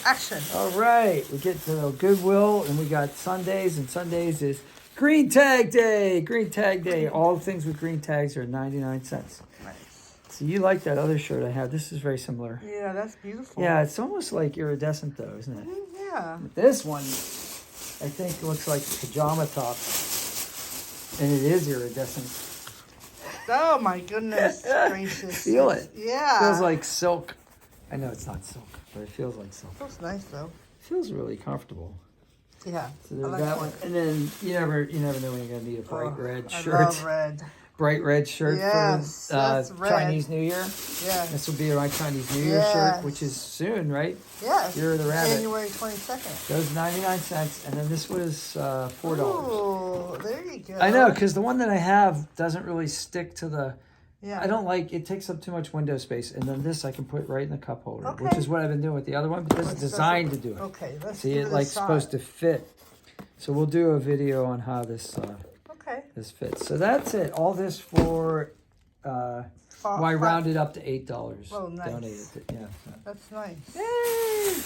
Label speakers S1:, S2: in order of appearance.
S1: Action.
S2: All right, we get to Goodwill, and we got Sundays, and Sundays is Green Tag Day. Green Tag Day. All things with green tags are 99 cents.
S1: Nice.
S2: So you like that other shirt I have. This is very similar.
S1: Yeah, that's beautiful.
S2: Yeah, it's almost like iridescent though, isn't it?
S1: Yeah.
S2: But this one, I think, looks like a pajama top. And it is iridescent.
S1: Oh my goodness gracious.
S2: Feel it.
S1: Yeah.
S2: Feels like silk. I know it's not silk, but it feels like silk.
S1: Feels nice though.
S2: Feels really comfortable.
S1: Yeah.
S2: So there's
S1: like
S2: that one. And then you never know when you're gonna need a bright red shirt.
S1: I love red.
S2: Bright red shirt
S1: Yes,
S2: for
S1: that's red.
S2: Chinese New Year.
S1: Yeah.
S2: This will be my Chinese New Year shirt, which is soon, right?
S1: Yes.
S2: Year of the Rabbit.
S1: January 22nd.
S2: Those 99 cents, and then this was $4.
S1: Oh, there you go.
S2: I know, because the one that I have doesn't really stick to the.
S1: Yeah.
S2: I don't like it. Takes up too much window space, and then this I can put right in the cup holder, which
S1: Okay.
S2: is what I've been doing with the other one. But this is designed to do it.
S1: Okay, let's
S2: See,
S1: do
S2: it
S1: this
S2: like
S1: side.
S2: supposed to fit. So we'll do a video on how this
S1: Okay.
S2: this fits. So that's it. All this for. Well, I rounded up to $8.
S1: Oh, nice.
S2: Donated. Yeah.
S1: That's nice.
S2: Yay!